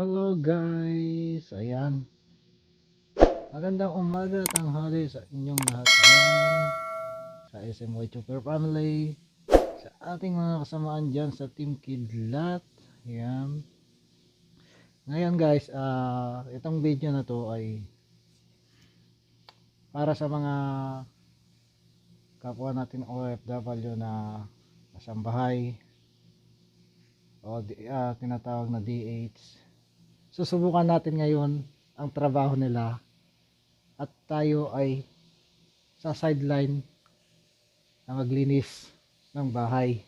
Hello guys, ayan. Magandang umaga, tanghali sa inyong lahat dyan, sa SMY Chopper Family, sa ating mga kasamaan dyan sa Team Kidlat. Ayan. Ngayon guys, itong video na to ay para sa mga kapwa natin OFW na nasambahay o tinatawag na DH. Susubukan natin ngayon ang trabaho nila at tayo ay sa sideline na maglinis ng bahay.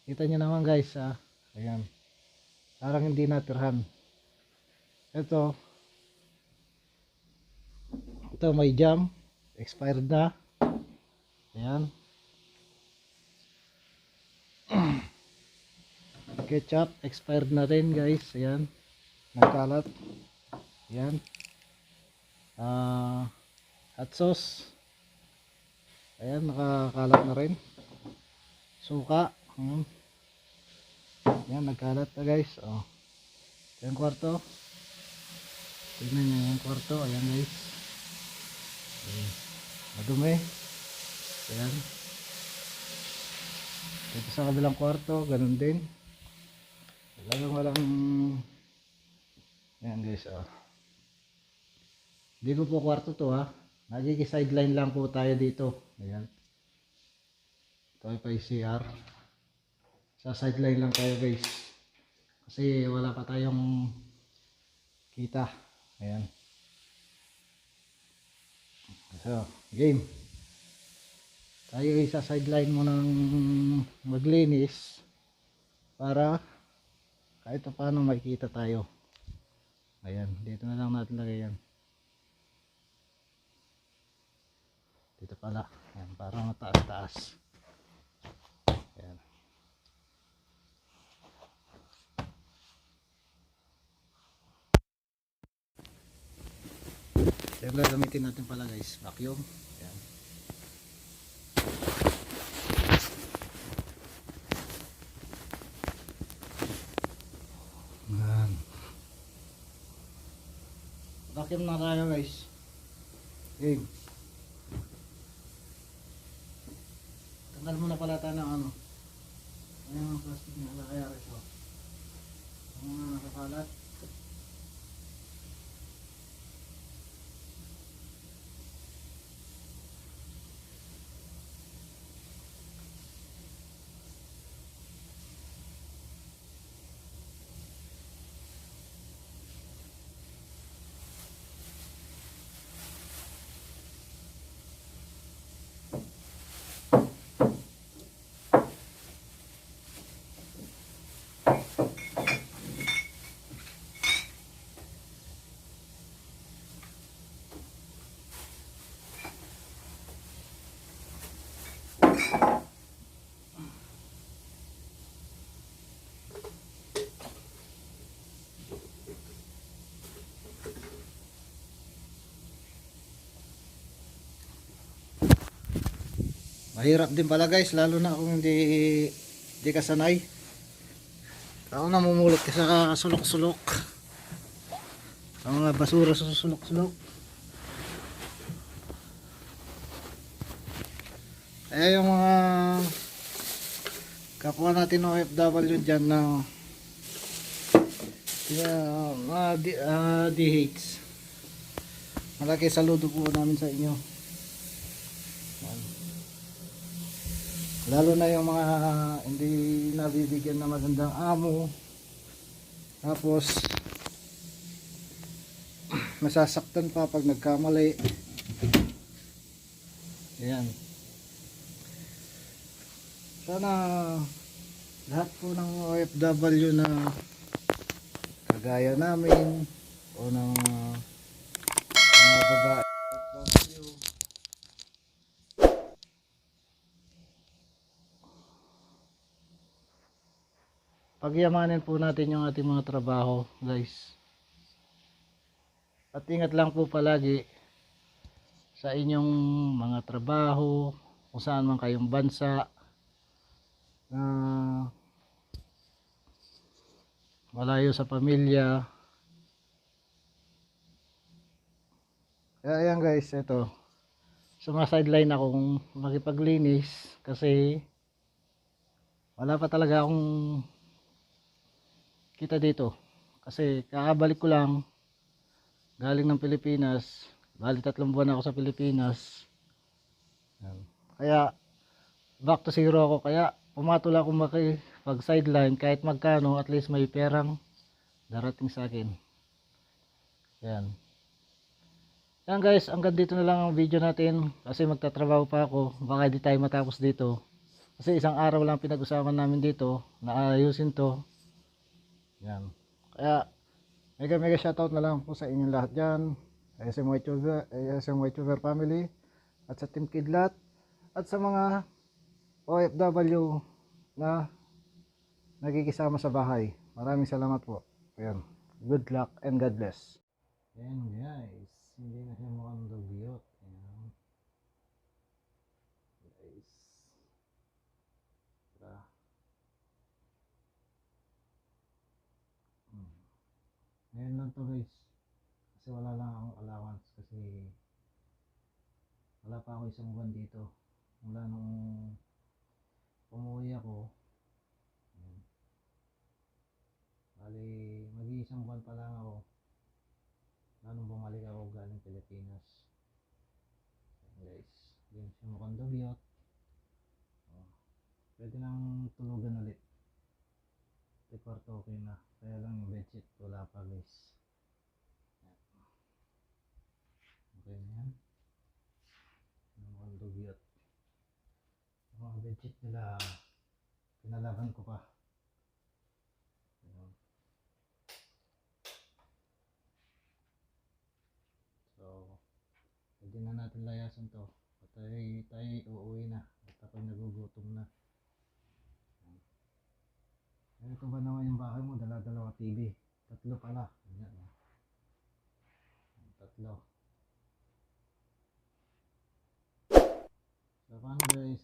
Kita nyo naman guys, ayan, parang hindi natirhan. Ito may jam, expired na. Ayan. Ketchup expired na rin guys. Ayan, nagkalat. Ayan. Hot sauce, ayan, nakakalat na rin. Suka, ayan, nagkalat na guys. Yung kwarto, tignan nyo yung kwarto. Ayan guys, madumi. Ayan, dito sa kabilang kwarto ganun din, walang ayan guys. Hindi ko po kwarto to, nagkiki-sideline lang po tayo dito. Ayan, ito ay pa CR. Sa sideline lang tayo guys, kasi wala pa tayong kita. Ayan, so game tayo ay sa sideline mo ng maglinis para kahit paano makikita tayo. Ayan, dito na lang natin lagay yan. Dito pala, ayan, parang mataas-taas. Ayan. Ayan, gagamitin natin pala guys, vacuum. Ayan. Ayan. Vacuum na tayo guys. Game. Tanggal muna pala tayo ng ano. Ayan ang plastic na nakayari ito. Ang mga nakakalat. Mahirap din pala guys, lalo na kung hindi ka sanay. Ako namumulot ka sa sulok-sulok, ang mga basura sa sulok-sulok. Kaya yung mga kapwa natin OFW dyan na DH, malaki saludo po namin sa inyo. Lalo na yung mga hindi nabibigyan na magandang amo, tapos masasaktan pa pag nagkamali. Ayan, sana lahat po ng OFW na kagaya namin o ng mga babae OFW, pagyamanin po natin yung ating mga trabaho guys. At ingat lang po palagi sa inyong mga trabaho, kung saan man kayong bansa, malayo sa pamilya. Kaya ayan guys, ito. Sumasideline akong makipaglinis kasi wala pa talaga akong kita dito. Kasi kakabalik ko lang galing ng Pilipinas. Bali 3 buwan ako sa Pilipinas. Yan. Kaya back to zero ako. Kaya pumatol ako makipag sideline kahit magkano, at least may perang darating sa akin. Yan. Yan guys, hanggang dito na lang ang video natin kasi magtatrabaho pa ako. Baka di tayo matapos dito. Kasi isang araw lang pinag-usapan namin dito na ayusin to. Yan. Kaya mega mega shoutout na lang po sa inyong lahat dyan. SMY Tuber family at sa Team Kidlat at sa mga OFW na nagkikisama sa bahay. Maraming salamat po. Ayan. Good luck and God bless. Ayan guys, hindi na siya mukhang dugyot. Ayan. Guys. Tara. Ngayon lang to guys. Kasi wala lang akong allowance kasi wala pa ako 1 buwan dito. Mula nung umuwi ako. Ayan. Bali, mag-1 buwan pa lang ako. Nung bumalik ako galing Pilipinas. Ayan guys, yun siya mukhang dugyot. Pwede nang tulugan ulit. Kwarto okay na. Kaya lang yung bedsheet wala pa guys. Okay na yan. Mukhang dugyot. Yung mga bedsheet nila pinalaban ko pa. Ayan. So pwede na natin layasan to. Tayo uuwi na at ako'y nagugutom na. Ito ba naman yung bahay mo? Dala-dalawa TV. 3 pala. Ayan. 3. So paano guys?